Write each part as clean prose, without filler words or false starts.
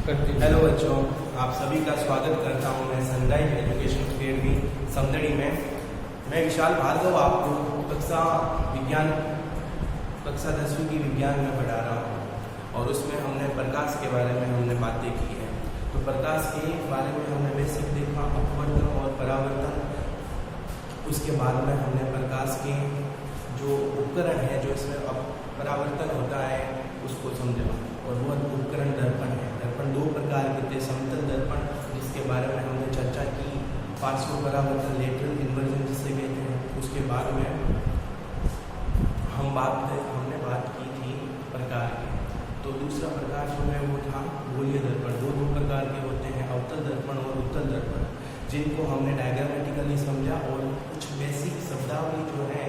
करते हैं। हेलो बच्चों, आप सभी का स्वागत करता हूं मैं सनराइज एजुकेशन अकेडमी समदड़ी में। मैं विशाल भार्गव आपको कक्षा 10वीं की विज्ञान में पढ़ा रहा हूं और उसमें हमने प्रकाश के बारे में हमने बातें की है। तो प्रकाश के बारे में हमने बेसिक देखा, अपवर्तन और परावर्तन। उसके बाद में हमने प्रकाश के जो उपकरण है जो इसमें परावर्तन होता है उसको समझा और वो उपकरण दर्पण है। दर्पण दो प्रकार के थे, समतल दर्पण जिसके बारे में हमने चर्चा की, पार्श्व परावर्तन लेटरल इन्वर्जन जिसे कहते हैं। उसके बाद में हमने बात की थी प्रकार की। तो दूसरा प्रकार जो है वो था गोलीय दर्पण। दो प्रकार के होते हैं, अवतल दर्पण और उत्तल दर्पण, जिनको हमने डायग्रामेटिकली समझा और कुछ बेसिक शब्दावली जो है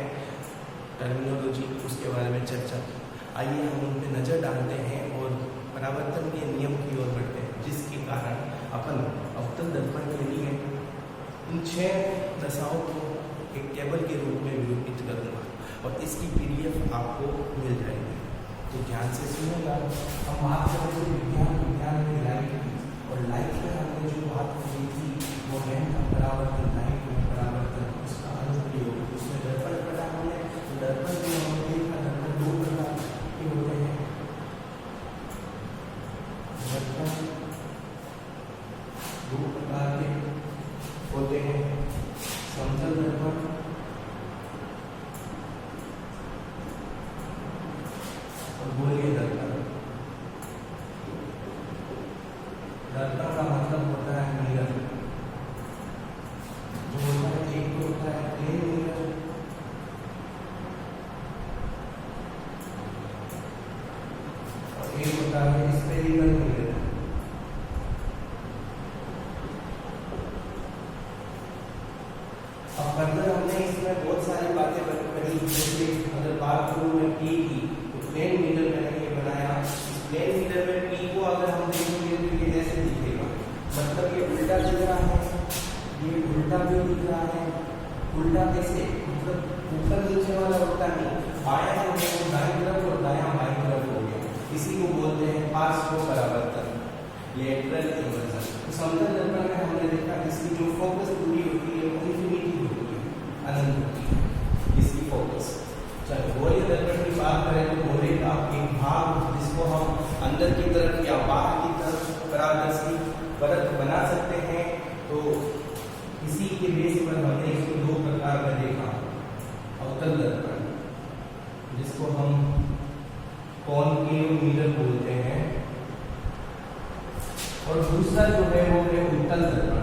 टर्मिनोलॉजी उसके बारे में चर्चा की। आइए हम उन पर नज़र डालते हैं और परावर्तन के नियम की ओर बढ़ते हैं, जिसके कारण अपन अवतल दर्पण के लिए इन 6 दशाओं को एक टेबल के रूप में निरूपित करूँगा और इसकी PDF आपको मिल जाएगी। तो ध्यान से सुनिएगा। हम बात कर रहे थे विज्ञान में लाइट की, और लाइट में हमने जो बात की थी वो है परावर्तन। लाइट में परावर्तन उसका अनुप्रयोग, उसमें दर्पण पढ़ा हमने। तो दर्पण में हमने देखा दर्पण दो प्रकार के होते हैं। दर्पण दो प्रकार के होते हैं, समतल दर्पण और गोलीय दर्पण। दर्पण का मतलब होता है मिरर, जो होता है एक तो होता है प्लेन मिरर और एक होता है स्फेरिकल मिरर। अब फर्दर हमने इसमें बहुत सारी बातें करी, जैसे अगर बात करूँ मैं P की, तो प्लेन मिरर मैंने ये बनाया। इस प्लेन मिरर में P को अगर हम देखेंगे तो ये ऐसे दिखेगा, मतलब ये उल्टा दिख रहा है, ये उल्टा भी दिख रहा है। उल्टा कैसे, मतलब ऊपर नीचे वाला उल्टा नहीं, बायां जो है वो दाईं तरफ और दायां बाईं तरफ हो गया। इसी को बोलते हैं पार्श्व परावर्तन, लेटरल इन्वर्जन। तो समतल दर्पण में हमने देखा इसकी जो फोकस दूरी होती है वो इन्फिनिटी होती है, अनंत होती है इसकी फोकस। चलो गोलीय दर्पण की बात करें तो गोले का एक भाग जिसको हम अंदर की तरफ या बाहर की तरफ पारदर्शी परत बना सकते हैं। तो इसी के बेस पर हमने इसको दो प्रकार में देखा, अवतल दर्पण जिसको हम कॉनकेव मिरर बोलते हैं, और दूसरा जो है वो है उत्तल दर्पण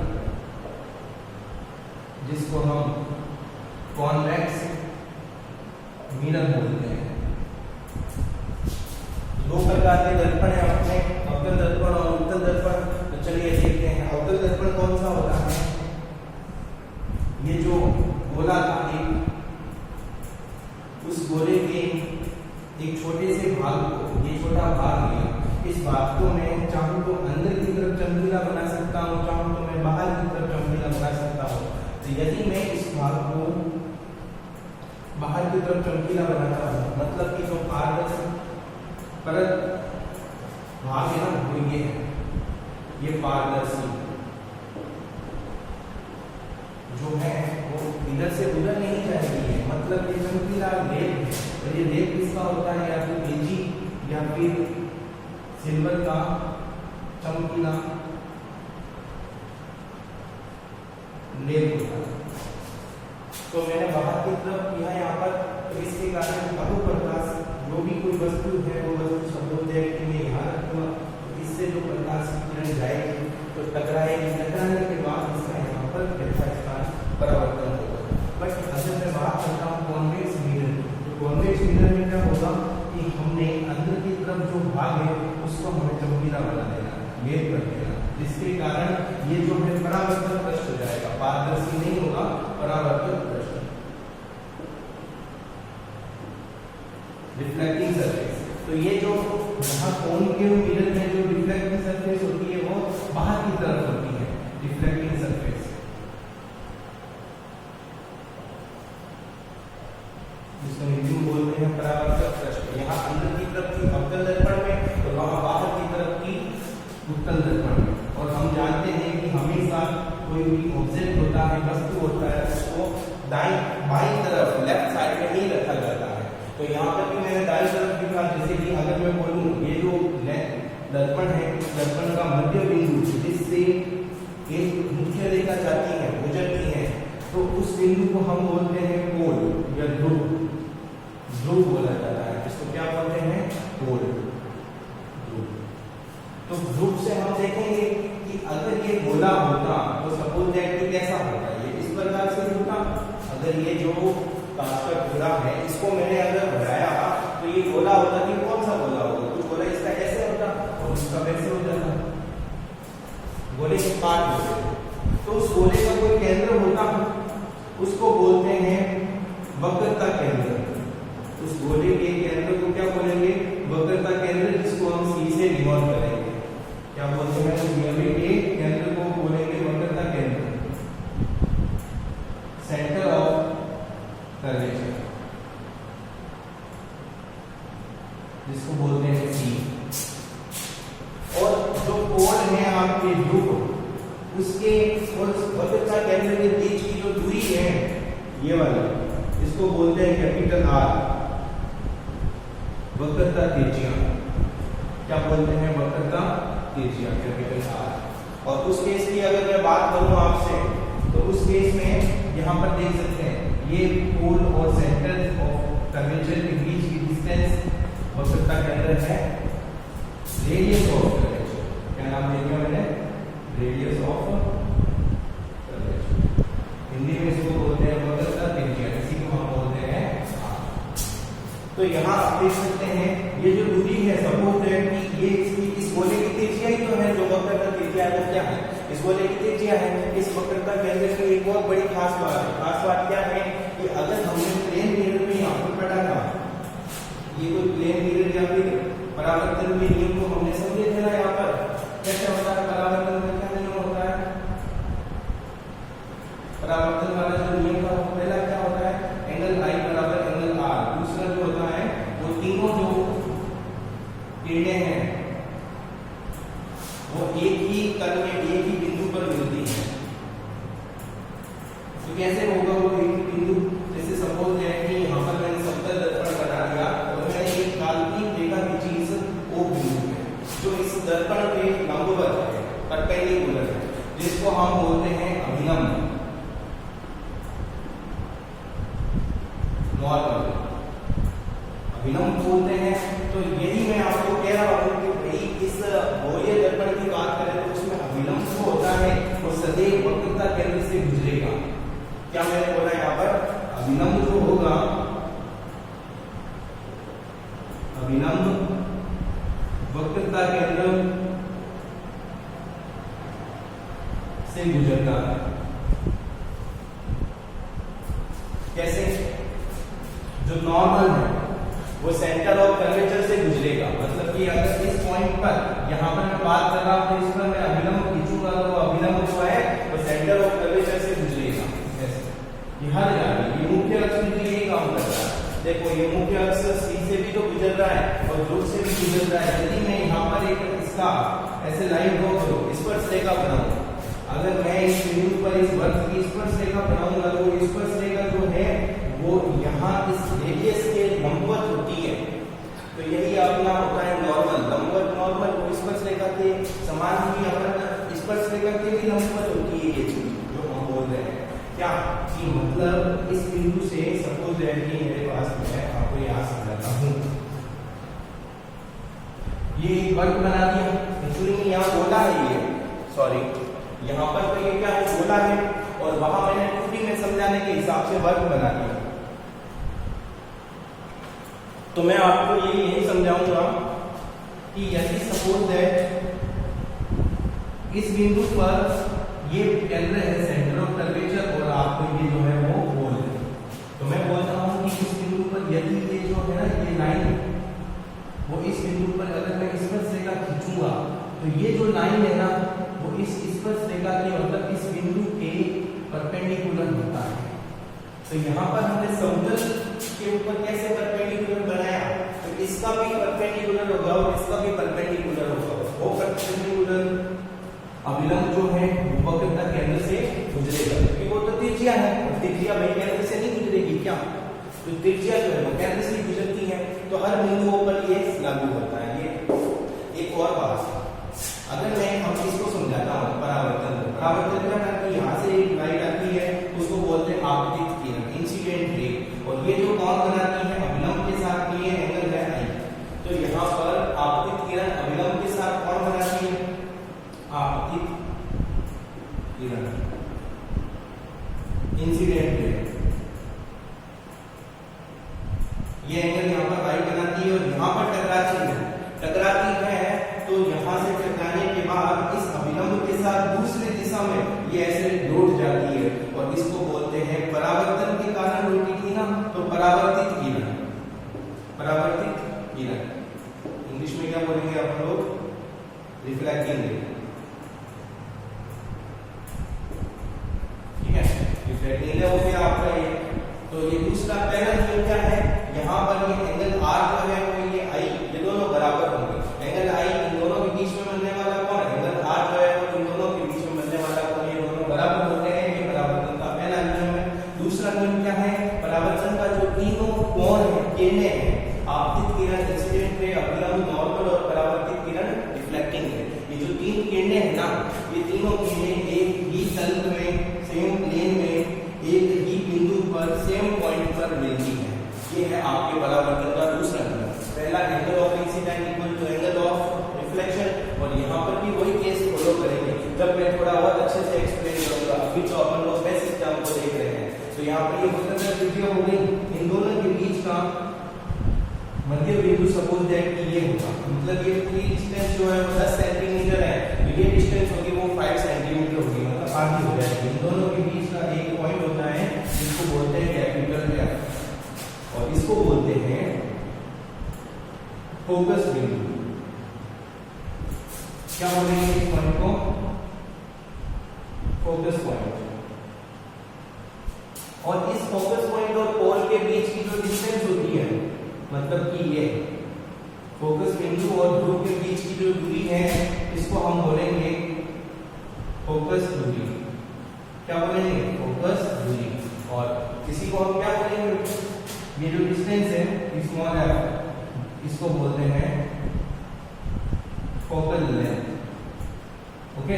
जिसको हम कॉन्वेक्स मिरर बोलते हैं। दो प्रकार के दर्पण है अपने, अवतल दर्पण और उत्तल दर्पण। तो चलिए देखते हैं अवतल दर्पण कौन सा होता है। ये जो गोला था एक, उस गोले के एक छोटे से भाग को, ये छोटा भाग लिया, इस भाग को मैं चाहूँ तो अंदर की तरफ चमकीला बना सकता हूँ, चाहूँ तो मैं बाहर की तरफ चमकीला बना सकता हूँ। तो यदि मैं इस भाग को बाहर की तरफ चमकीला बनाता हूँ, मतलब कि जो पारदर्शी परत भाग है ना वो ये है, ये पारदर्शी जो है वो इधर से उधर नहीं जाएगी, मतलब ये चमकीला लेप है। और ये लेप किसका होता है, या फिर बेजी या फिर सिल्वर का चमकीला लेप होता है। तो मैंने बाहर की तरफ किया यहाँ पर, तो इसके कारण अणुप्रकाश जो भी कोई वस्तु है वो वस्तु शब्दों के लिए यहाँ रखूंगा। तो इससे जो प्रकाश की किरण जाएगी तो टकराएगी, टकराने के बाद इसका यहाँ पर कैसा स्थान परावर्तन होगा। बट अगर मैं बात करता हूँ कॉन्वेक्स मिरर, तो कॉन्वेक्स मिरर में क्या होगा कि हमने अंदर की तरफ जो भाग है उसको हमें चमकीला बना देना, लेप कर देना, जिसके कारण ये जो है परावर्तन पृष्ठ हो जाएगा, पारदर्शी नहीं होगा, परावर्तन पृष्ठ। रिफ्लेक्टिंग सरफेस, तो ये जो यहाँ कॉनकेव मिरर में जो रिफ्लेक्टिंग सरफेस होती है वो बाहर की तरफ होती है, रिफ्लेक्टिंग सरफेस। जिसको हिंदी में बोलते हैं परावर्तक पृष्ठ। यहाँ अंदर की तरफ की अवतल दर्पण में, और वहाँ बाहर की तरफ की उत्तल दर्पण में। और हम जानते हैं कि हमेशा कोई भी ऑब्जेक्ट होता है, वस्तु होता है, उसको बाईं तरफ लेफ्ट साइड में ही रखा जाता है। तो यहाँ पर भी मैंने दाईं तरफ लिखा, जैसे कि अगर मैं बोलूँ ये जो दर्पण है, दर्पण का मध्य बिंदु जिससे एक मुख्य रेखा जाती है, गुजरती है, तो उस बिंदु को हम बोलते हैं पोल या ध्रुव। ध्रुव बोला जाता है, इसको क्या बोलते हैं? पोल। तो ध्रुव से हम देखेंगे कि अगर ये गोला होता तो सपोज दैट कि कैसा होता, ये इस प्रकार से होता। अगर ये जो कांच का टुकड़ा है इसको मैंने अगर बढ़ाया तो ये गोला होता कि कौन सा गोला होगा? कुछ गोला इसका ऐसे होता और उसका वैसे हो जाता, गोले के पार्ट होते। तो उस गोले का कोई केंद्र होता, उसको बोलते हैं वक्रता केंद्र। उस गोले के केंद्र को क्या बोलेंगे? वक्रता केंद्र, जिसको हम सी से डिनोट करेंगे। क्या बोलते हैं? गोले के केंद्र को बोलेंगे वक्रता केंद्र, सेंटर ऑफ कर्वेचर, जिसको बोलते हैं सी। और जो कोण है आपके ध्रुव, उसके और वक्रता केंद्र के बीच की जो दूरी है ये वाली, इसको बोलते हैं कैपिटल आर, वक्रता त्रिज्या। क्या बोलते हैं? वक्रता त्रिज्या, कैपिटल आर। और उस केस की अगर मैं बात करूं आपसे, तो उस केस में यहाँ पर देख सकते हैं ये पोल और सेंटर ऑफ कर्वेचर के बीच की डिस्टेंस वक्रता केंद्र है रेडियस ऑफ कर्वेचर। क्या नाम दे दिया मैंने? Radius of curvature. हिंदी में इसको बोलते हैं वक्रता त्रिज्या, इसी को हम बोलते हैं आर। तो यहाँ आप देख सकते हैं ये जो दूरी है, सपोज दैट कि ये इस गोले की त्रिज्या ही तो है, जो वक्रता त्रिज्या है वो क्या है? इस गोले की त्रिज्या है। इस वक्रता केंद्र की एक बहुत बड़ी खास बात है। खास बात क्या है कि अगर हमने प्लेन मिरर में यहाँ पर पढ़ा था, ये कोई प्लेन मिरर या फिर परावर्तन के नियम को हमने समझे थे ना, यहाँ पर कैसे होता है परावर्तन का? क्या नियम होता है? परावर्तन वाला जो नियम था, पहला क्या होता है? एंगल आई बराबर एंगल आर। दूसरा जो होता है वो तीनों जो किरणें हैं वो एक ही कण में, एक ही बिंदु पर मिलती है। तो कैसे होगा वो एक ही बिंदु? जैसे सपोज है कि यहाँ पर मैंने समतल दर्पण बना दिया और मैंने एक काल्पनिक रेखा की चीज ओ बिंदु है जो इस दर्पण के लंबवत है, परपेंडिकुलर है, जिसको हम बोलते हैं अभिलंब, नॉर्मल, अभिलंब बोलते हैं। तो यही मैं आपको कह रहा हूं कि भाई इस गोलीय दर्पण की बात करें तो उसमें अभिलंब जो होता है वो सदैव वक्रता केंद्र से गुजरेगा। क्या मैंने बोला यहाँ पर? अभिलंब जो होगा, अभिलंब वक्रता केंद्र से गुजरता है। कैसे? जो नॉर्मल है वो सेंटर ऑफ कर्वेचर से गुजरेगा। मतलब कि अगर इस पॉइंट पर यहाँ पर मैं बात कर रहा हूँ तो इस पर मैं अभिलंब खींचूंगा तो अभिलंब जो है वो सेंटर ऑफ कर्वेचर से गुजरेगा। ये हर जगह ये मुख्य अक्ष में यही काम कर रहा है। देखो ये मुख्य अक्ष सी से भी तो गुजर रहा है और ध्रुव से भी गुजर रहा है। यदि मैं यहाँ पर एक इसका ऐसे लाइन ड्रॉ करूँ, स्पर्श रेखा बनाऊं, अगर मैं इस बिंदु पर इस वृत्त की स्पर्श रेखा बनाऊंगा तो स्पर्श रेखा जो है वो यहाँ इस रेडियस के लंबवत होती है। तो यही अपना होता है नॉर्मल, लंबवत नॉर्मल, वो स्पर्श रेखा के समान ही अपन स्पर्श रेखा के भी लंबवत होती है ये चीज जो हम बोल रहे हैं। क्या कि मतलब इस बिंदु से सपोज दैट कि मेरे पास मैं आपको यहाँ समझाता हूँ, ये एक वर्ग बना दिया, एक्चुअली यहाँ गोला है, ये सॉरी यहाँ पर तो ये क्या है? गोला है और वहां मैंने 2D में समझाने के हिसाब से वर्ग बना दिया। तो मैं आपको ये यही समझाऊंगा कि यदि सपोज दैट इस बिंदु पर ये केंद्र है सेंटर ऑफ कर्वेचर और आपको ये जो है वो गोल है, तो मैं बोलता हूँ कि इस बिंदु पर यदि ये जो है ना ये लाइन वो इस बिंदु पर अगर मैं स्पर्श रेखा खींचूंगा तो ये जो लाइन है ना वो इस स्पर्श रेखा के मतलब इस बिंदु के परपेंडिकुलर होता है। तो यहाँ पर हमने समतल के ऊपर कैसे परपेंडिकुलर बनाया, तो इसका भी परपेंडिकुलर होगा और इसका भी परपेंडिकुलर होगा। वो परपेंडिकुलर पर्टिकुलर अभिलंब जो है वक्र का केंद्र से गुजरेगा, क्योंकि वो तो त्रिज्या है, त्रिज्या भाई केंद्र से नहीं गुजरेगी क्या, तो त्रिज्या जो है वो केंद्र से गुजरती है, तो हर बिंदुओं पर ये लागू होता है। ये एक और बात है, अगर मैं हम इसको समझाता हूँ परावर्तन का यहाँ से एक लाइट आती है उसको बोलते हैं आपतित किरण, इंसिडेंट रे, और ये जो कौन बनाती है अभिलंब के साथ, ये एंगल है आई, तो यहाँ पर आपतित किरण अभिलंब के साथ कौन बनाती है, आपतित किरण, इंसिडेंट रे, ये एंगल यहाँ पर आई बनाती है और यहाँ पर टकराती है, तो यहाँ से टकराने के बाद इस अभिलंब के साथ दूसरी दिशा में ये ऐसे लौट जाती है, और इसको बोलते हैं परावर्तन के कारण लौटी थी ना, तो परावर्तित किरण, परावर्तित किरण, इंग्लिश में क्या बोलेंगे आप लोग, रिफ्लेक्टिंग रे, ठीक है, रिफ्लेक्टिंग रे हो गया आपका ये। तो ये दूसरा पहला नियम क्या है, यहाँ पर ये एंगल आर जो है वो ये आई, ये दोनों बराबर होंगे, एंगल आई इन दोनों के बीच में बनने वाला कौन, एंगल आर जो है वो इन दोनों के बीच में बनने वाला कौन, ये दोनों बराबर होते हैं, ये परावर्तन का पहला नियम है। दूसरा नियम क्या है, परावर्तन का जो तीनों कोण है, किरणें हैं, आपतित किरण, इंसिडेंट रे, अभिलंब नॉर्मल और परावर्तित किरण रिफ्लेक्टिंग रे, ये जो तीन किरणें हैं ना, ये तीनों किरणें एक ही तल में, सेम प्लेन में, एक ही बिंदु पर, सेम पॉइंट पर मिलती है, ये है आपके परावर्तन का दूसरा नियम। पहला angle of incident equal to angle of reflection, और यहाँ पर भी वही केस फॉलो करेंगे जब मैं थोड़ा और अच्छे से एक्सप्लेन करूंगा। अभी तो अपन लोग बेसिक सिस्टम को देख रहे हैं, तो यहाँ पर ये वक्र त्रिज्या हो गई, इन दोनों के बीच का मध्य बिंदु सपोज दैट कि ये होगा, मतलब ये पूरी डिस्टेंस जो है वो 10 सेंटीमीटर है, तो ये डिस्टेंस होगी वो 5 सेंटीमीटर होगी, मतलब आधी हो जाएगी। इन दोनों के बीच का एक पॉइंट होता है जिसको बोलते हैं कैपिटल एफ, और इसको बोलते हैं फोकस बिंदु। क्या बोलेंगे इस पॉइंट को, फोकस पॉइंट। और इस फोकस पॉइंट और पोल के बीच की जो डिस्टेंस होती है, मतलब कि ये फोकस बिंदु और ध्रुव के बीच की जो दूरी है, इसको हम बोलेंगे फोकस दूरी। क्या बोलेंगे, फोकस दूरी। और इसी को हम क्या बोलेंगे, ये जो डिस्टेंस है स्मॉल एफ, इसको बोलते हैं फोकल लेंथ। ओके,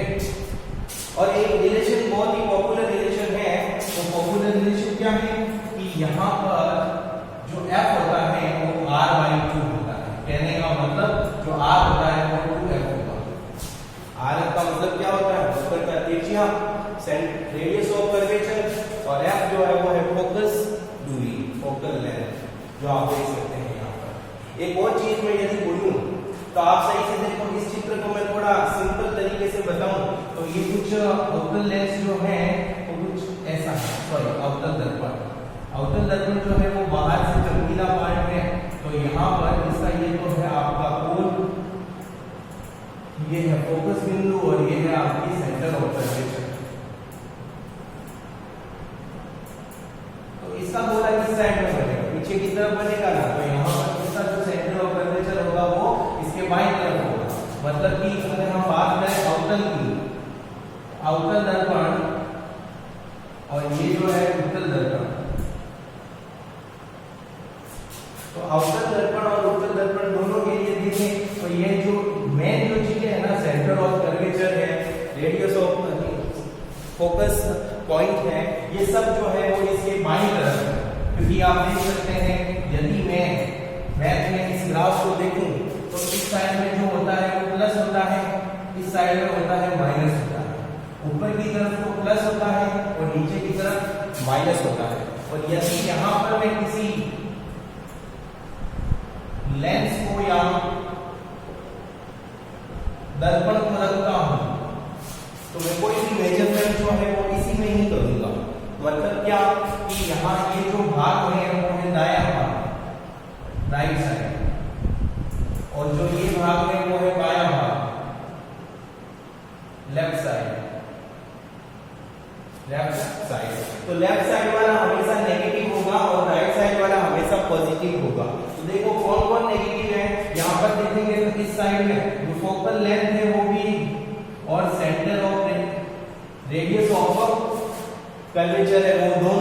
और एक रिलेशन बहुत ही पॉपुलर रिलेशन है, तो पॉपुलर रिलेशन क्या है कि यहाँ पर जो f होता है वो r/2 होता है, कहने का मतलब जो r होता है वो 2f होगा। r का मतलब क्या होता है, वक्र का त्रिज्या, रेडियस ऑफ कर्वेचर, और f जो है वो है फोकस दूरी, फोकल लेंथ, जो आप देख सकते हैं यहाँ पर। एक और चीज मैं यदि बोलूं तो आप सही से देखो, इस चित्र को मैं थोड़ा सिंपल तरीके से बताऊं तो ये कुछ अवतल लेंस जो है वो कुछ ऐसा है, सॉरी अवतल दर्पण। अवतल दर्पण जो है वो बाहर से चमकीला पार्ट है, तो यहाँ पर इसका ये तो है आपका कोण, ये है फोकस बिंदु, और ये है आपकी सेंटर ऑफ कर्वेचर। तो इसका गोला किस साइड में बनेगा, पीछे की तरफ बनेगा ना, तो यहाँ पर इसका जो सेंटर ऑफ कर्वेचर होगा वो इसके बाईं तरफ होगा। मतलब कि अगर हम बात करें अवतल की, अवतल दर्पण और ये जो है उत्तल दर्पण, तो अवतल दर्पण और उत्तल दर्पण दोनों के लिए देखें तो ये जो मेन जो चीजें है ना, सेंटर ऑफ कर्वेचर है, रेडियस ऑफ फोकस पॉइंट है, ये सब जो है वो इसके बाईं तरफ है। क्योंकि आप देख सकते हैं यदि मैं मैथ में इस ग्राफ को देखूं तो इस साइड में जो होता है वो प्लस होता है, इस साइड में होता है माइनस होता है, ऊपर की तरफ तो प्लस होता है और नीचे की तरफ माइनस होता है। और यदि यहाँ पर मैं किसी लेंस को या दर्पण को रखता हूं तो मैं कोई भी मेजरमेंट जो है वो इसी में ही करूंगा। मतलब क्या कि यहाँ ये जो भाग है वो है दायां भाग, राइट साइड, और जो ये भाग है वो है बायां भाग, लेफ्ट साइड, लेफ्ट साइड। तो लेफ्ट साइड वाला हमेशा नेगेटिव होगा और राइट साइड वाला हमेशा पॉजिटिव होगा। तो देखो कौन कौन नेगेटिव है, यहाँ पर देखेंगे तो इस साइड में जो फोकल लेंथ है वो भी कर्वेचर है वो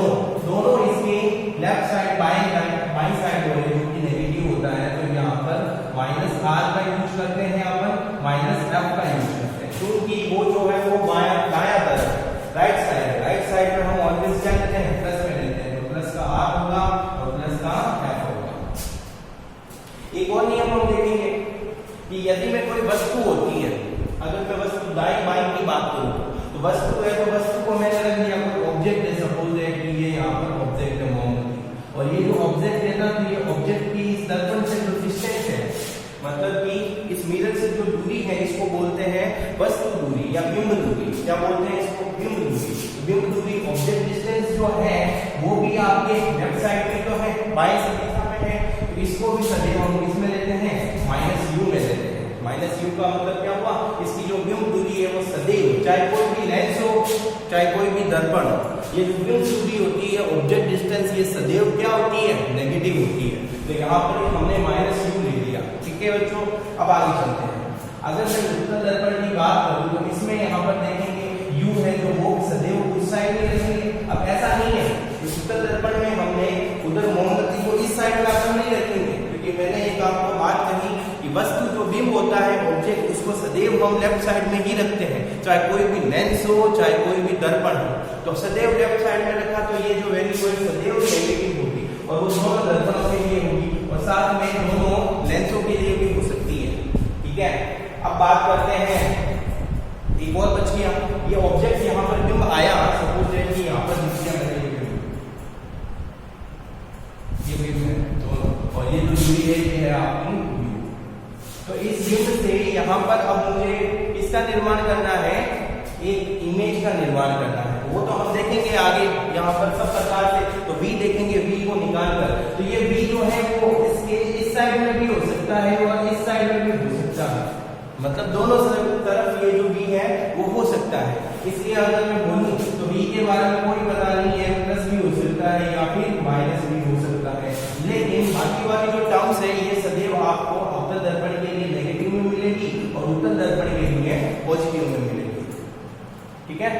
दोनों इसके लेफ्ट साइड बाई साइड वाले जो कि नेगेटिव होता है, तो यहाँ पर -r का यूज करते हैं अपन, -f का यूज करते हैं, क्योंकि वो जो है वो दायां तरफ राइट साइड में हम ऑलवेज क्या लेते हैं, प्लस में लेते हैं, तो प्लस का r होगा और प्लस का f होगा। एक और नियम हम देखेंगे कि यदि में कोई वस्तु होती है, अगर मैं वस्तु दाईं बाईं की बात करूं तो वस्तु है, तो वस्तु को मैंने रख दिया कोई ऑब्जेक्ट है, सपोज है कि ये यहाँ पर ऑब्जेक्ट है मोमबत्ती, और ये जो ऑब्जेक्ट है ना, तो ये ऑब्जेक्ट की इस दर्पण से जो डिस्टेंस है, मतलब कि इस मिरर से जो दूरी है, इसको बोलते हैं वस्तु दूरी या बिंब दूरी। क्या बोलते हैं इसको? बिंब दूरी। बिंब दूरी ऑब्जेक्ट डिस्टेंस जो है वो भी आपके लेफ्ट साइड में तो है, बाएं दिशा में है, तो इसको भी सदैव हम इसमें लेते हैं -u में लेते हैं। -u का मतलब क्या हुआ, इसकी जो बिंब दूरी है वो सदैव, चाहे कोई भी लेंस हो चाहे कोई भी दर्पण हो, ये जो बिंब दूरी होती है ऑब्जेक्ट डिस्टेंस, ये सदैव क्या होती है, नेगेटिव होती है। तो यहाँ पर हमने -u ले लिया, ठीक है बच्चों। अब आगे चलते हैं, अगर मैं उत्तल दर्पण की बात करूं तो इसमें यहाँ पर देखेंगे u है जो वो सदैव उस साइड में रखेंगे। अब ऐसा नहीं है, इस उत्तल दर्पण में हमने उधर मोमबत्ती को इस साइड में नहीं रखेंगे, क्योंकि मैंने एक आपको बात कही कि वस्तु जो बिंब होता है ऑब्जेक्ट, उसको सदैव हम लेफ्ट साइड में ही रखते हैं, चाहे कोई भी लेंस हो चाहे कोई भी दर्पण हो, तो सदैव लेफ्ट साइड में रखा तो ये जो वैल्यू है सदैव नेगेटिव होगी, और वो दोनों दर्पणों के लिए होगी और साथ में दोनों लेंसों के लिए भी हो सकती है, ठीक है। अब बात करते हैं, एक और बच गया, ये ऑब्जेक्ट यहाँ पर बिंब आया, सपोज है कि यहाँ पर दिया मैंने ये बिंब है दोनों, और ये जो दूरी है ये है आपकी u। तो इस बिंब से यहाँ पर अब मुझे इसका निर्माण करना है, एक इमेज का निर्माण करना है, वो तो हम देखेंगे आगे यहाँ पर सब प्रकार से। तो v देखेंगे, v को निकाल कर, तो ये v जो है वो इस साइड में भी हो सकता है और इस साइड में भी हो सकता है, मतलब दोनों तरफ ये जो v है वो हो सकता है। इसलिए अगर मैं बोलूं तो v के बारे में कोई पता नहीं है, प्लस भी हो सकता है या फिर माइनस भी हो सकता है, लेकिन बाकी वाली जो टर्म्स है ये सदैव आपको अवतल दर्पण के लिए नेगेटिव में मिलेगी और उत्तल दर्पण के लिए पॉजिटिव में मिलेगी, ठीक है।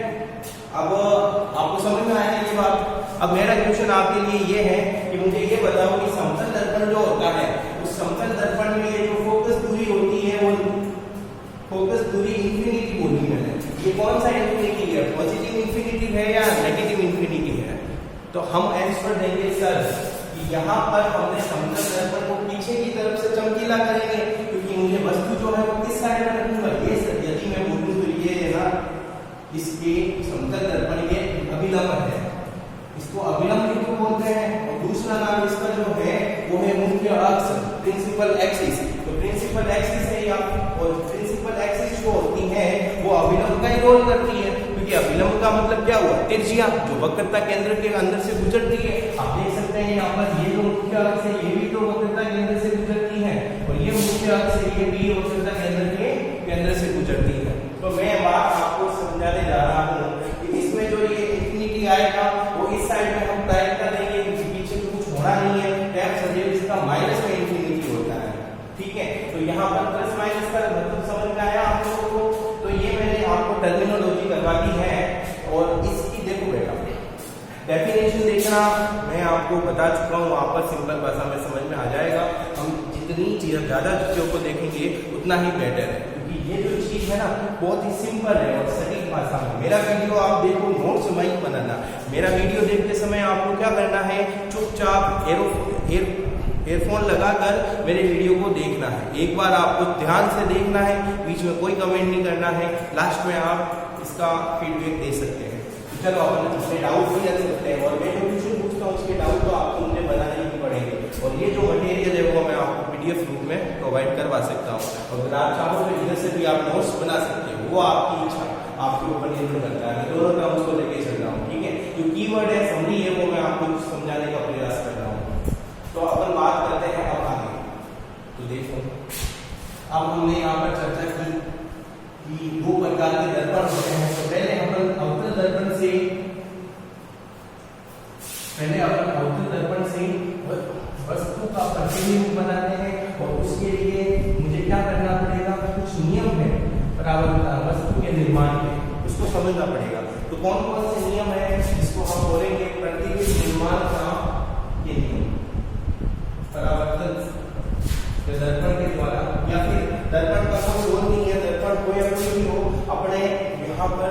अब आपको समझ में आया ये बात। अब मेरा क्वेश्चन आपके लिए ये है कि मुझे ये बताओ कि समतल दर्पण जो होता है, उस समतल दर्पण में ये जो फोकस दूरी होती है वो फोकस दूरी इंफिनिटी बोली मैंने, ये कौन सा इंफिनिटी है, पॉजिटिव इंफिनिटी है या नेगेटिव इंफिनिटी है? तो हम आंसर देंगे सर कि यहाँ पर हमने समतल दर्पण को पीछे की तरफ से चमकीला करेंगे, क्योंकि मुझे वस्तु जो है वो किस साइड में रखूंगा, ये यदि मैं बोलूं तो ये है ना, इसके समतल दर्पण ये अभिलंब है, इसको अभिलंब क्यों बोलते हैं, और दूसरा नाम इसका जो है वो है मुख्य अक्ष, प्रिंसिपल एक्सिस। तो प्रिंसिपल एक्सिस है या, और प्रिंसिपल एक्सिस जो होती है वो अभिलंब का ही रोल करती है, क्योंकि अभिलंब का मतलब क्या हुआ, त्रिज्या जो वक्रता केंद्र के अंदर से गुजरती है। आप देख सकते हैं यहाँ पर ये जो मुख्य अक्ष है ये भी तो वक्रता केंद्र से गुजरती है, और ये मुख्य अक्ष है ये भी वक्रता केंद्र के केंद्र से गुजरती है। तो मैं बात आपको समझाने जा रहा हूँ कि इसमें जो ये इंफिनिटी आएगा वो इस साइड में हम टाइप कर देंगे, क्योंकि पीछे तो कुछ होना नहीं है, टैप सदैव इसका माइनस में इंफिनिटी होता है, ठीक है। तो यहाँ पर प्लस माइनस का मतलब समझ में आया आप लोगों को। तो ये मैंने आपको टर्मिनोलॉजी करवा दी है, और इसकी देखो बेटा डेफिनेशन देखना मैं आपको बता चुका हूँ, वहाँ पर सिंपल भाषा में समझ में आ जाएगा। हम जितनी ज़्यादा चीज़ों को देखेंगे उतना ही बेटर है, क्योंकि ये जो चीज़ है ना बहुत ही सिंपल है और सटीक भाषा में। मेरा वीडियो आप देखो, नोट्स मत बनाना, मेरा वीडियो देखते समय आपको क्या करना है, चुपचाप एयरफोन लगाकर मेरे वीडियो को देखना है। एक बार आपको ध्यान से देखना है, बीच में कोई कमेंट नहीं करना है, लास्ट में आप इसका फीडबैक दे सकते हैं। तो चलो अपन अपने डाउट भी रख सकते हैं, और मैं जो क्वेश्चन पूछता हूँ उसके डाउट तो आपको मुझे बनाने ही पड़ेंगे, और ये जो मटेरियल है वो मैं आपको PDF रूप में प्रोवाइड करवा सकता हूँ। और अगर आप चाहो तो इधर से भी आप नोट्स बना सकते हो, वो आपकी इच्छा, आपके ऊपर निर्भर करता है। दोनों का उसको लेके चल रहा हूँ, ठीक है। जो कीवर्ड है समरी है वो मैं आपको समझाने का प्रयास कर रहा हूँ। तो अपन बात करते हैं अब आगे। तो देखो अब हमने यहाँ पर चर्चा की कि दो प्रकार के दर्पण होते हैं। तो पहले अपन अवतल दर्पण से वस्तु का प्रतिबिंब बनाते हैं, और उसके लिए मुझे क्या करना पड़ेगा, कुछ नियम है परावर्तन वस्तु के निर्माण के। उसको समझना पड़ेगा। तो कौन कौन से नियम है जिसको हम बोलेंगे प्रतिबिंब निर्माण का ये नियम, परावर्तन दर्पण के द्वारा, या फिर दर्पण का कोई रोल नहीं है, दर्पण को या कोई भी हो, अपने यहाँ पर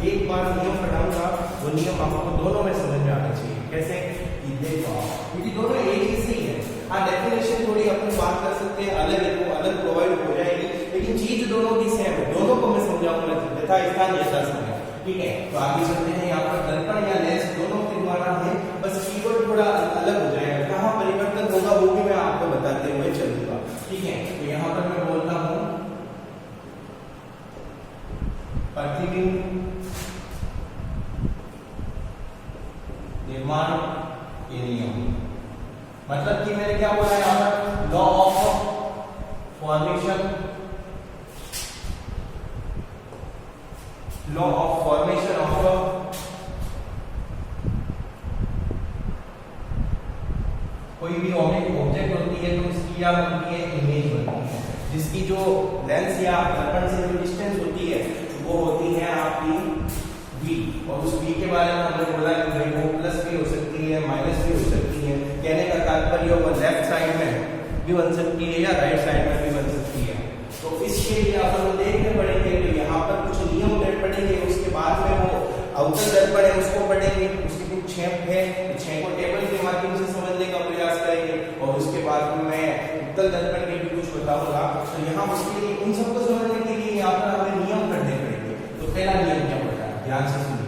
एक बार नियम पढ़ाऊंगा, वो नियम आपको दोनों में समझ में आना चाहिए। कैसे? देखो, क्योंकि दोनों एक ही सही है। हाँ, डेफिनेशन थोड़ी अपन बात कर सकते हैं, अलग है वो अलग प्रोवाइड हो जाएगी, लेकिन चीज दोनों की सेम है। दोनों को मैं समझाऊंगा, यथा स्थान यथा समय। ठीक है, तो आगे चलते हैं। यहाँ पर दर्पण या लेंस दोनों के द्वारा है, बस कीवर्ड थोड़ा अलग हो जाएगा, कहाँ परिवर्तन होगा वो भी मैं आपको बताते हुए चलूंगा। ठीक है, तो यहाँ पर मैं बोलता हूँ प्रतिबिंब निर्माण के नियम, मतलब कि मैंने क्या बोला यहाँ पर, law of formation, law of formation of कोई भी ऑब्जेक्ट होती है तो उसकी क्या बनती है, इमेज बनती है, जिसकी जो लेंस या दर्पण से जो डिस्टेंस होती है वो होती है आपकी v, और उस v के बारे में हमने बोला कि भाई वो प्लस भी हो सकती है, माइनस भी हो सकती है। कहने का तात्पर्य वो लेफ्ट साइड में भी बन सकती है या राइट साइड में भी बन सकती है। तो इसके लिए अपन देखने पड़ेंगे, तो यहाँ पर कुछ नियम पढ़ेंगे, उसके बाद में वो अवतल दर्पण है उसको पढ़ेंगे, उसके कुछ छह है, छह को टेबल के माध्यम से समझने का प्रयास करेंगे, और उसके बाद में मैं उत्तल दर्पण के भी कुछ बताऊंगा। तो यहाँ उसके लिए उन सबको समझने के लिए यहाँ पर हमें नियम पढ़ने पड़ेंगे। तो पहला नियम क्या पढ़ा है, ध्यान से सुनिए।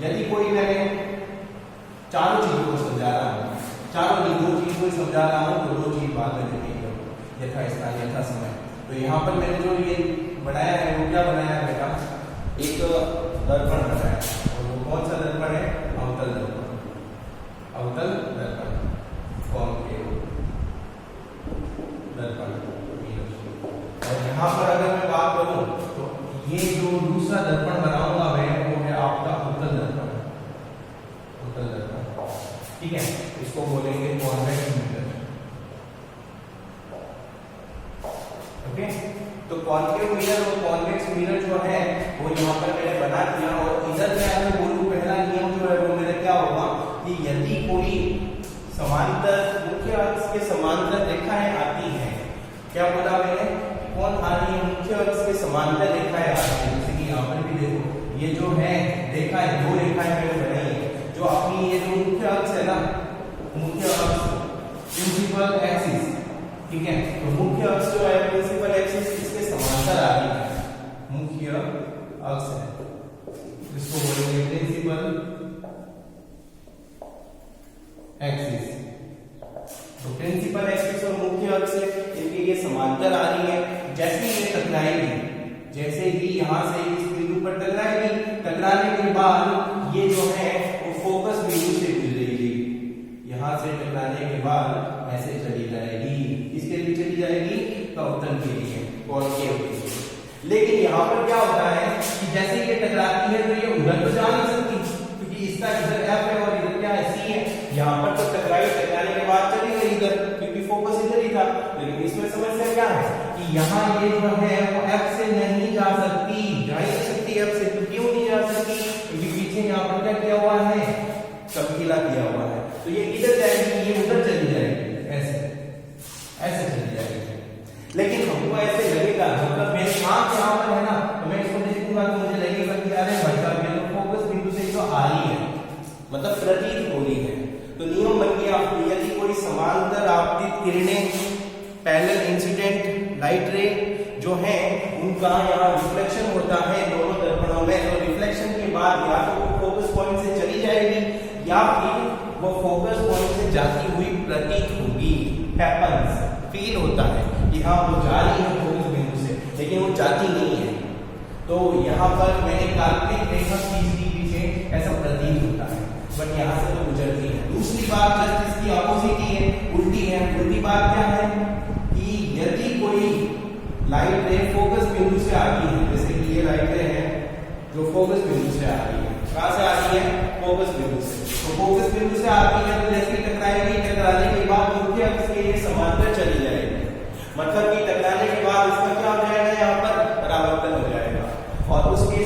यदि कोई मैंने चारों चीजों को समझा रहा हूँ, चारों नहीं दो चीज को समझा रहा हूँ, तो दो चीज बाद में देखेंगे, यथा स्थान यथा समय। तो यहाँ पर मैंने जो ये बनाया है वो क्या बनाया है बेटा, एक दर्पण बनाया है, और वो कौन सा दर्पण है, अवतल दर्पण, अवतल दर्पण, कॉन्केव दर्पण। और यहाँ पर अगर मैं बात करूं तो ये जो दूसरा दर्पण बनाऊंगा मैं, वो है आपका उत्तल दर्पण, उत्तल दर्पण। ठीक है, इसको बोलेंगे कॉन्वेक्स मिरर। ओके, तो कॉन्केव मिरर और कॉन्वेक्स मिरर जो है वो यहाँ पर मैंने बना दिया। और इधर मैं अगर बोलूं पहला नियम जो है वो मेरा क्या होगा कि यदि कोई समांतर, मुख्य अक्ष के समांतर रेखाएं आती हैं, क्या बोला मैंने, कौन आ रही है, मुख्य अक्ष के समांतर रेखाएं आ रही है। जैसे कि यहाँ पर भी देखो, ये जो है रेखाएं, दो रेखाएं मैंने बनाई है, जो अपनी ये जो मुख्य अक्ष है ना, मुख्य अक्ष प्रिंसिपल एक्सिस, ठीक है, तो मुख्य अक्ष जो है प्रिंसिपल एक्सिस इसके समांतर आ रही है, मुख्य अक्ष है, इसको बोलेंगे प्रिंसिपल एक्सिस। तो प्रिंसिपल एक्सिस और मुख्य अक्ष इनके ये समांतर आ रही है। जैसे ये टकराएगी, जैसे ही यहाँ से इस बिंदु पर टकराएगी, टकराने के बाद ये जो है वो फोकस बिंदु से गुजरेगी, यहाँ से टकराने के बाद ऐसे चली जाएगी, इसके लिए चली जाएगी अवतल के लिए, कॉन्केव के लिए। लेकिन यहाँ पर क्या होता है कि जैसे ये टकराती है तो ये उधर तो जा नहीं सकती, क्योंकि इसका इधर F है और इधर क्या है, C है। यहाँ पर तो टकराई, टकराने के बाद चली गई इधर, क्योंकि फोकस इधर ही था। लेकिन इसमें समस्या क्या है कि यहाँ ये जो है वो F से नहीं जा सकती, जा ही नहीं सकती F से। तो क्यों नहीं जा सकती, क्योंकि पीछे यहाँ पर क्या किया हुआ है, चमकीला किया हुआ है। तो ये इधर जाएगी, ये उधर चली जाएगी, ऐसे ऐसे चली जाएगी। लेकिन हमको ऐसे लगेगा, मतलब मेरे आंख यहाँ पर है ना, तो मैं इसको देखूंगा तो मुझे लगेगा कि अरे भाई साहब ये तो फोकस बिंदु से तो आ रही है, मतलब प्रतीत हो रही है। तो नियम बन गया, यदि कोई समांतर आपतित किरणें, पैरेलल इंसिडेंट लाइट रे जो है उनका यहाँ रिफ्लेक्शन होता है दोनों दर्पणों में, तो रिफ्लेक्शन के बाद या तो वो फोकस पॉइंट से चली जाएगी या फिर वो फोकस पॉइंट से जाती हुई प्रतीत होगी, हैपेंस, फील होता है कि हाँ वो जा रही है फोकस बिंदु से, लेकिन वो जाती नहीं है। तो यहाँ पर मैंने काल्पनिक रेखा खींच दी पीछे, ऐसा प्रतीत होता है, बट यहाँ से तो गुजरती है। दूसरी बात जस्ट इसकी अपोजिट ही है, उल्टी है। उल्टी बात क्या है कि यदि कोई लाइट रे फोकस बिंदु से आती है, जैसे कि ये लाइट रे है जो फोकस बिंदु से आ रही है, कहाँ से आ रही है, फोकस बिंदु से। तो फोकस बिंदु से आती है तो जैसे टकराएगी, टकराने के बाद मुख्य अक्ष के लिए समांतर चली जाएगी, मतलब कि टकराने के बाद इसका क्या हो जाएगा, यहाँ पर परावर्तन हो जाएगा, और उसके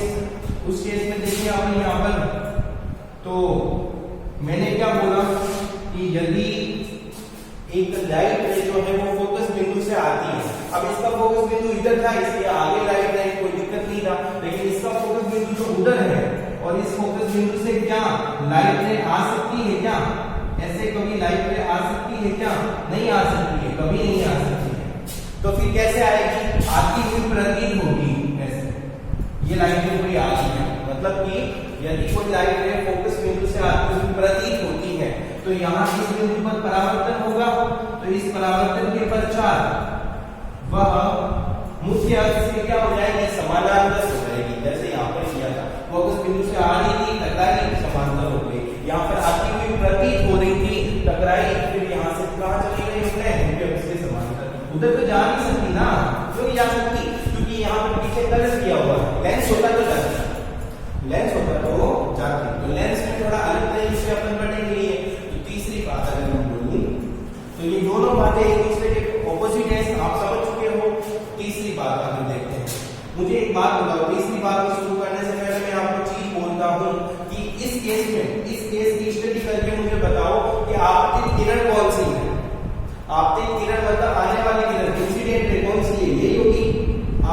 लाइट रे जो है वो फोकस बिंदु से आती है। अब इसका फोकस बिंदु इधर था इसलिए आगे लाइट रे कोई दिक्कत नहीं था, लेकिन इसका फोकस बिंदु जो उधर है और इस फोकस बिंदु से क्या लाइट रे आ सकती है क्या? ऐसे कभी लाइट रे आ सकती है क्या? नहीं आ सकती है, कभी नहीं आ सकती है। तो फिर कैसे आएगी? आती हुई प्रतीत होगी ऐसे। ये लाइट रे कोई आ रही है, मतलब कि यदि कोई लाइट रे फोकस बिंदु से आती हुई प्रतीत होती है तो यहाँ इस बिंदु पर परावर्तन होगा। तो इस परावर्तन के पश्चात वह मुख्य अक्ष से क्या हो जाएगी? समानांतर हो जाएगी। जैसे यहाँ पर किया था, फोकस बिंदु से आ रही थी, टकराई, समांतर हो गई। यहाँ पर आती हुई प्रतीत हो रही थी, टकराई, फिर यहाँ से कहाँ चली गई? मुख्य अक्ष से समांतर। उधर तो जा नहीं सकती ना, क्यों नहीं जा सकती? क्योंकि यहाँ पर पीछे कलर किया हुआ है। लेंस होता तो जाती, लेंस होता तो जाती। तो लेंस में थोड़ा अलग तरीके से अपन पढ़ेंगे। तो तीसरी बात अगर मैं बोलूं तो ये दोनों बातें एक दूसरे के ऑपोजिट है, आप समझ चुके हो। तीसरी बात हम देखते हैं। मुझे एक बात बताओ, तीसरी बात को शुरू करने से पहले मैं आपको चीज बोलता हूँ कि इस केस में, इस केस की स्टडी करके मुझे बताओ कि आपतित किरण कौन सी है? आपतित किरण मतलब आने वाली किरण, इंसिडेंट रे कौन सी है? यही होगी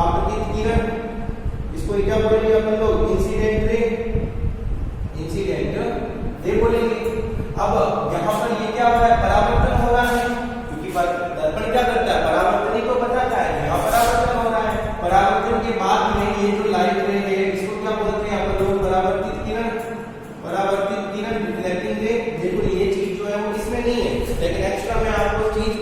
आपतित किरण। इसको क्या बोलेंगे अपन लोग? इंसिडेंट रे, इंसिडेंट रे बोलेंगे। अब यहाँ पर ये क्या हो रहा है? परावर्तन हो रहा है, क्योंकि दर्पण क्या करता है? परावर्तन ही तो बताता है। यहाँ परावर्तन हो रहा है। परावर्तन के बाद में ये जो लाइट रे है इसको क्या बोलते हैं अपन लोग? परावर्तित किरण। परावर्तित किरण, रिफ्लेक्टिंग रे। देखो ये चीज जो है वो इसमें नहीं है, लेकिन एक्स्ट्रा मैं आपको चीज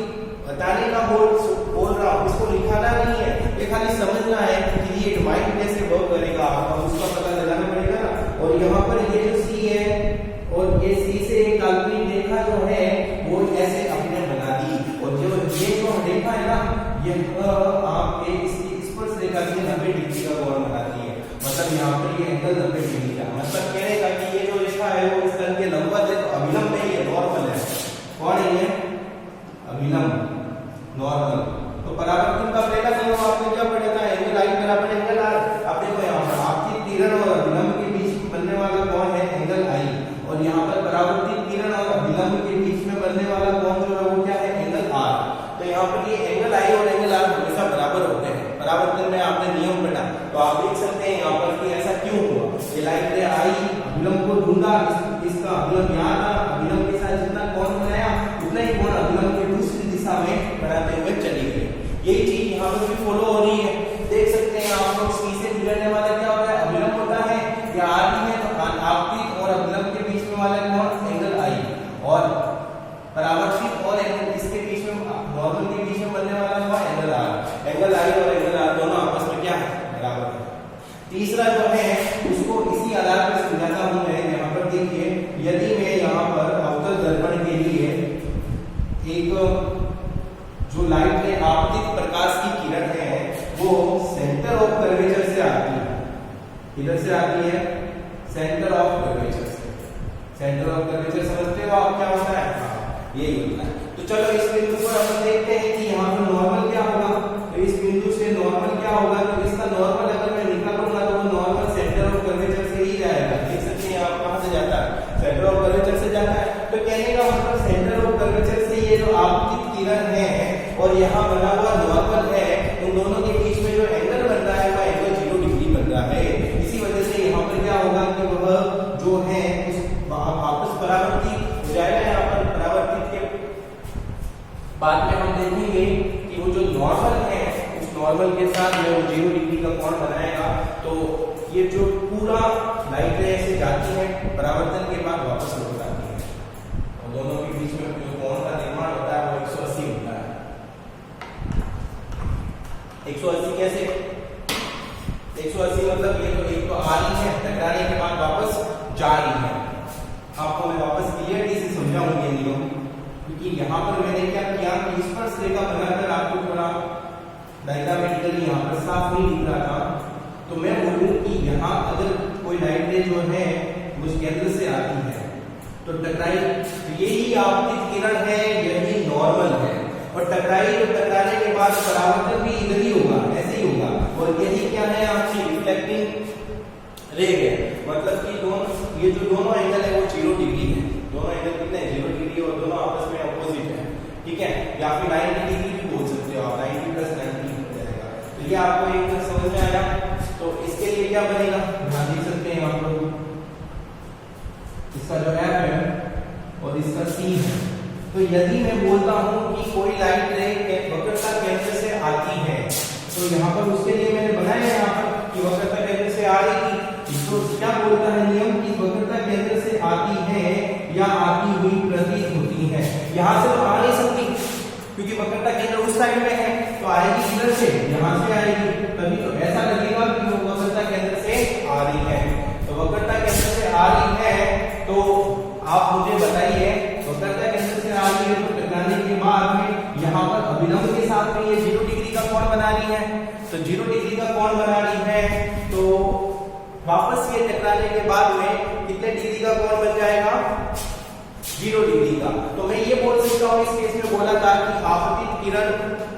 बताने का बोल रहा हूँ, इसको लिखाना नहीं है, ये खाली समझना है कि ये माइंड कैसे वर्क करेगा, आपको उसका पता लगाना पड़ेगा ना। और यहाँ पर ये जो सी है और ये सी से एक काल्पनिक रेखा जो है वो ऐसे अपने बना दी, और जो ये जो रेखा है ना ये आपके इसकी स्पर्श रेखा से 90 डिग्री का कोण बनाती है। मतलब यहाँ पर ये एंगल 90 डिग्री का, मतलब कहने का कि ये जो रेखा है वो इस तल के लंबवत है, तो अभिलंब नहीं है, नॉर्मल है। कौन है ये? अभिलंब, नॉर्मल। तो परावर्तन का पहला नियम आपने क्या पढ़ा था? एंगल आई बराबर एंगल आर। अब देखो यहाँ पर आपकी किरण और अभिलंब के बीच में बनने वाला कोण है एंगल आई, और यहाँ पर परावर्तित किरण और अभिलंब के बीच में बनने वाला कोण जो है वो क्या है? Angle R. तो यहाँ पर ये एंगल आई और एंगल आर हमेशा बराबर होते हैं। परावर्तन में आपने नियम पढ़ा, तो आप देख सकते हैं यहाँ पर कि ऐसा क्यों हुआ। ये लाइट रे आई, अभिलंब को ढूंढा, इसका अभिलंब यहाँ था, अभिलंब के साथ जितना कोण बनाया उतना ही कोण अभिलंब के दूसरी दिशा में बढ़ाते हुए चली गई। यही चीज यहाँ पर भी फॉलो हो रही है। देख सकते हैं आप लोग, सी से गुजरने वाला क्या होता है? अभिलंब होता है। या आर भी है तो आपतित और अभिलंब के बीच में वाला कोण एंगल आई, और परावर्तित और एंगल इसके बीच में नॉर्मल के बीच में बनने वाला कोण एंगल आर। एंगल आई और एंगल आर दोनों आपस में क्या है? बराबर है। तीसरा जो है उसको इसी आधार पर समझाता हूं मैं। यहाँ पर देखिए, यदि मैं यहाँ पर अवतल दर्पण के लिए एक जो लाइट रे आपतित प्रकाश की किरण है वो सेंटर ऑफ कर्वेचर से आती है। किधर से आती है? सेंटर ऑफ कर्वेचर से। सेंटर ऑफ कर्वेचर समझते हो आप क्या होता है? यही होता है। तो चलो इस बिंदु पर हम देखते हैं कि यहाँ पर नॉर्मल क्या होगा। तो इस बिंदु से नॉर्मल क्या होगा? तो इसका नॉर्मल अगर मैं निकालूंगा तो वो नॉर्मल सेंटर ऑफ कर्वेचर से ही जाएगा। देख सकते हैं आप कहाँ से जाता है? सेंटर ऑफ कर्वेचर से जाता है। तो कहने का मतलब सेंटर ऑफ कर्वेचर से ये जो आपकी किरण है और यहाँ बना हुआ नॉर्मल है, उन दोनों के बीच में जो एंगल बन रहा है वो एंगल 0 डिग्री बन रहा है। इसी वजह से यहाँ पर क्या होगा कि वह जो है वापस परावर्तित हो जाएगा। यहाँ पर परावर्तित के बाद में हम देखेंगे कि वो जो नॉर्मल है उस नॉर्मल के साथ में वो 0 डिग्री का कोण बनाएगा। तो ये जो पूरा लाइट रे से जाती है, परावर्तन के बाद वापस लौट आती है, और दोनों के बीच में जो कोण का निर्माण होता है वो 180 होता है। 180 कैसे? 180 मतलब ये तो एक तो आ रही है, टकराने के बाद वापस जा रही है। आपको मैं वापस क्लियरली से समझाऊंगी नियम, क्योंकि यहाँ पर मैंने क्या किया कि स्पर्श रेखा बनाकर आपको थोड़ा डायग्रामेटिकली यहाँ पर साफ नहीं दिख रहा था। तो मैं बोलूँ कि यहाँ अगर कोई लाइट रे जो है वो केंद्र से आती है तो टकराई, तो यही आपकी किरण है, यही नॉर्मल है, और टकराई तो टकराने के बाद परावर्तन भी इधर ही होगा, ऐसे ही होगा। और यही क्या है? आपकी रिफ्लेक्टिंग रे है। मतलब कि दोनों ये जो दोनों एंगल है वो 0 डिग्री है। दोनों एंगल कितने? 0 डिग्री, और दोनों आपस में अपोजिट है। ठीक है। या फिर 90 डिग्री भी बोल सकते हो आप, 90 प्लस 90 हो जाएगा। तो ये आपको एक समझ में आया। तो इसके लिए क्या बनेगा, यहाँ देख सकते हैं आप लोग, इसका जो F है और इसका C है। तो यदि मैं बोलता हूं कि कोई लाइट रे वक्रता केंद्र से आती है, तो यहाँ पर उसके लिए मैंने बनाया यहाँ पर कि वक्रता केंद्र से आ रही थी। तो क्या बोलता है नियम कि वक्रता केंद्र से आती है या आती हुई प्रतीत होती है। यहाँ से तो आ नहीं सकती क्योंकि वक्रता केंद्र उस साइड में है, तो आएगी इधर से, यहाँ से आएगी, तभी तो ऐसा लगेगा कि वो वक्रता केंद्र से आ रही है। तो वक्रता केंद्र से आ रही है, तो आप मुझे बताइए वक्रता केंद्र से आ रही है तो टकराने के बाद में यहाँ पर अभिलंब के साथ में ये 0 डिग्री का कोण बना रही है। तो 0 डिग्री का कोण बना रही है, तो वापस ये टकराने के बाद में कितने डिग्री का कोण बन जाएगा, 0 डिग्री का। तो मैं ये बोल सकता हूँ इस केस में बोला था कि आपतित किरण,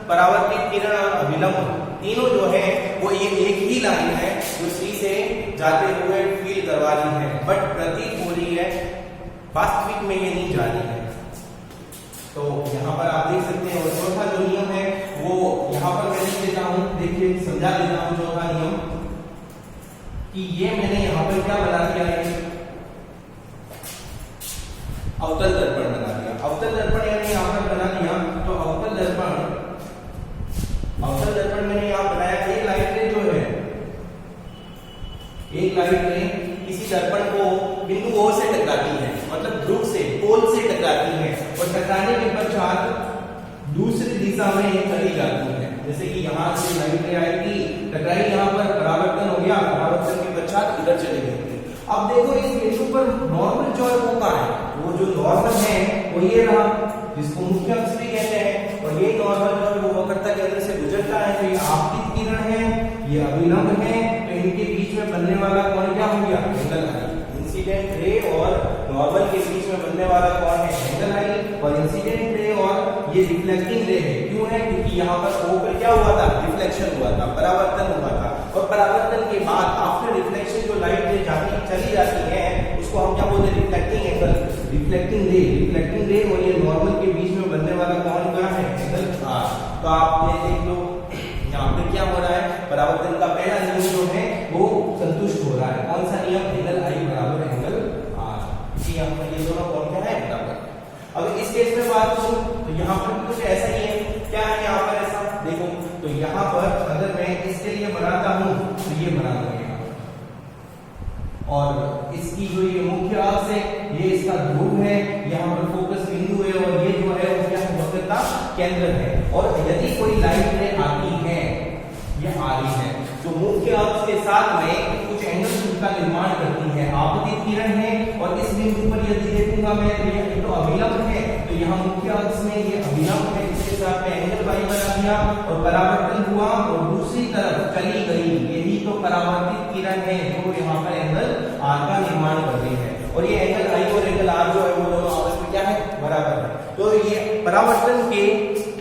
परावर्तित किरण और अभिलंब तीनों जो है वो ये एक ही लाइन है जो सी से जाते हुए फील करवा रही है, बट प्रतीत हो रही है, वास्तविक में ये नहीं जा रही है। तो यहाँ पर आप देख सकते हैं। और चौथा जो नियम है वो यहाँ पर मैं लिख देता हूँ, देखिए समझा देता हूँ चौथा नियम कि ये मैंने यहाँ पर क्या बना दिया है, अवतल दर्पण बना दिया। अवतल दर्पण यानी यहाँ पर बना दिया, तो अवतल दर्पण मैंने यहाँ बनाया। एक लाइट रे जो है, एक लाइट रे किसी दर्पण को बिंदु O से टकराती है, मतलब ध्रुव से, पोल से टकराती है, और टकराने के पश्चात दूसरी दिशा में चली जाती है। जैसे कि यहाँ से लाइट रे आएगी, टकराई, यहाँ पर परावर्तन हो गया, परावर्तन के पश्चात इधर चली गई। अब देखो इस बिंदु पर नॉर्मल जो है वो कहाँ है, वो जो नॉर्मल है वो ये रहा, जिसको मुख्य अक्ष भी कहते हैं। और ये नॉर्मल जो है वो वक्रता केंद्र से गुजरता है, तो ये आपतित किरण है, ये अभिलंब है, तो इनके बीच में बनने वाला कोण क्या हो गया, एंगल आई। इंसिडेंट रे और नॉर्मल के बीच में बनने वाला कोण है एंगल आई, और इंसिडेंट रे और ये रिफ्लेक्टिंग रे है। क्यों है, क्योंकि यहाँ पर O पर क्या हुआ था, रिफ्लेक्शन हुआ था, परावर्तन हुआ था, और परावर्तन के बाद आफ्टर रिफ्लेक्शन जो लाइट रे चली जाती है उसको हम क्या बोलते हैं, रिफ्लेक्टिंग एंगल, रिफ्लेक्टिंग रे। रिफ्लेक्टिंग रे और ये नॉर्मल के बीच में बनने वाला कोण क्या है, एंगल R। तो आप ये देख लो यहाँ पे क्या हो रहा है, परावर्तन का पहला नियम जो है वो संतुष्ट हो रहा है। कौन सा नियम, एंगल I बराबर एंगल R। जी यहाँ पर ये दोनों कोण क्या है, बराबर। अब इस केस में बात करूं तो यहाँ पर कुछ ऐसा ही है। क्या है यहाँ पर ऐसा, देखो तो यहाँ पर अगर मैं इसके लिए बनाता हूं तो ये बना दूंगा, और इसकी जो ये मुख्य अक्ष है ये इसका ध्रुव है, यहाँ पर फोकस बिंदु है, और ये जो है वो क्या है, वक्रता केंद्र है। और यदि कोई लाइट रे आती है, ये आ रही है, तो मुख्य अक्ष के साथ में कुछ एंगल का निर्माण करती है, आपतित किरण है। और इस बिंदु पर यदि देखूंगा मैं तो ये तो अभिलंब है, तो यहाँ मुख्य अक्ष में ये अभिलंब है, इसके साथ में एंगल पाई बना दिया और परावर्तन हुआ और दूसरी तरफ चली गई। यही तो परावर्तित किरण है जो यहाँ पर एंगल R का निर्माण कर रही है। और ये एंगल I और एंगल R जो है वो दोनों आपस में क्या है, बराबर है। तो ये परावर्तन के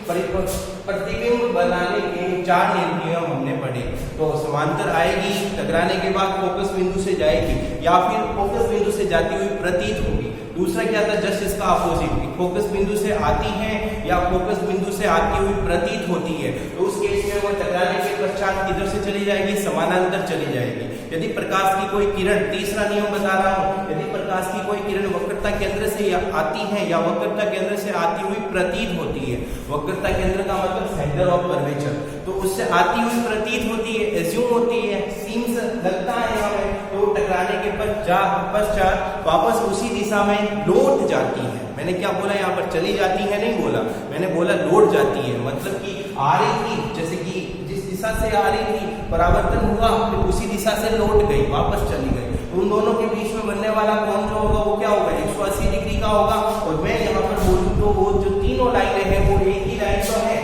प्रतिबिंब बनाने के 4 नियम हमने पढ़े। तो समांतर आएगी, टकराने के बाद फोकस बिंदु से जाएगी, या फिर फोकस बिंदु से जाती हुई प्रतीत होगी। दूसरा क्या था, जस्ट इसका अपोजिट, फोकस बिंदु से आती है या फोकस बिंदु से आती हुई प्रतीत होती है। तो उस केस में वो टकराने के पश्चात किधर से चली जाएगी, समानांतर चली जाएगी। यदि प्रकाश की कोई किरण, तीसरा नियम बता रहा हूं, यदि प्रकाश की कोई किरण वक्रता केंद्र से आती है या वक्रता केंद्र से आती हुई प्रतीत होती है, वक्रता केंद्र का मतलब सेंटर ऑफ कर्वेचर, तो उससे आती हुई प्रतीत होती है, एज्यूम होती है, सीम्स लगता है हमें, तो टकराने के पश्चात वापस उसी दिशा में लौट जाती है। मैंने क्या बोला, यहाँ पर चली जाती है नहीं बोला, मैंने बोला लौट जाती है, मतलब कि आ रही थी, जैसे कि जिस दिशा से आ रही थी परावर्तन हुआ, फिर उसी दिशा से लौट गई, वापस चली गई। उन दोनों के बीच में बनने वाला कोण जो होगा वो क्या होगा, 180 डिग्री का होगा। और मैं यहाँ पर बोलूं तो वो जो तीनों लाइनें हैं वो एक ही लाइन तो है,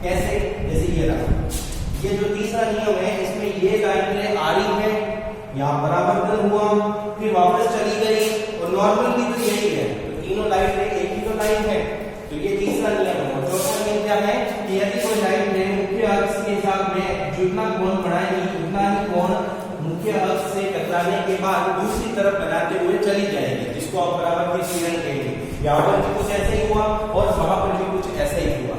कैसे, जैसे ये रहा, ये जो तीसरा नियम है इसमें ये लाइनें आ रही है, यहाँ परावर्तन हुआ, फिर वापस चली गई, और नॉर्मल भी तो यही है, तो तीनों लाइनें एक ही तो लाइन है। तो ये तीसरा नियम है। और चौथा नियम क्या है कि यदि कोई लाइन मुख्य अक्ष के साथ में जितना कोण बढ़ाएगी उतना ही कोण मुख्य अक्ष से टकराने के बाद दूसरी तरफ बनाते हुए चली जाएगी, जिसको आप परावर्तित किरण कहेंगे। यहाँ पर भी कुछ ऐसा ही हुआ और वहां पर भी कुछ ऐसा ही हुआ।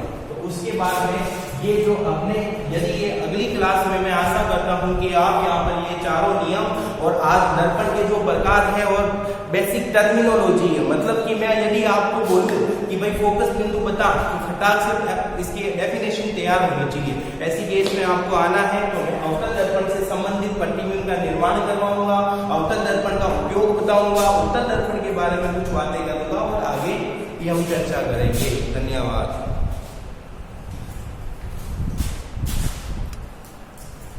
बाद में ये जो अपने, यदि ये अगली क्लास में मैं आशा करता हूं कि आप यहाँ पर ये चारों नियम और आज दर्पण के जो प्रकार है और बेसिक टर्मिनोलॉजी है, मतलब कि मैं यदि आपको बोलूं कि भाई फोकस बिंदु बता, तो फटाक से इसकी डेफिनेशन तैयार होनी चाहिए। ऐसी केस में आपको आना है तो मैं अवतल दर्पण से संबंधित पट्टीबिंब का निर्माण करवाऊंगा, अवतल दर्पण का उपयोग बताऊंगा, उत्तल दर्पण के बारे में कुछ बातें करूंगा और आगे भी हम चर्चा करेंगे। धन्यवाद।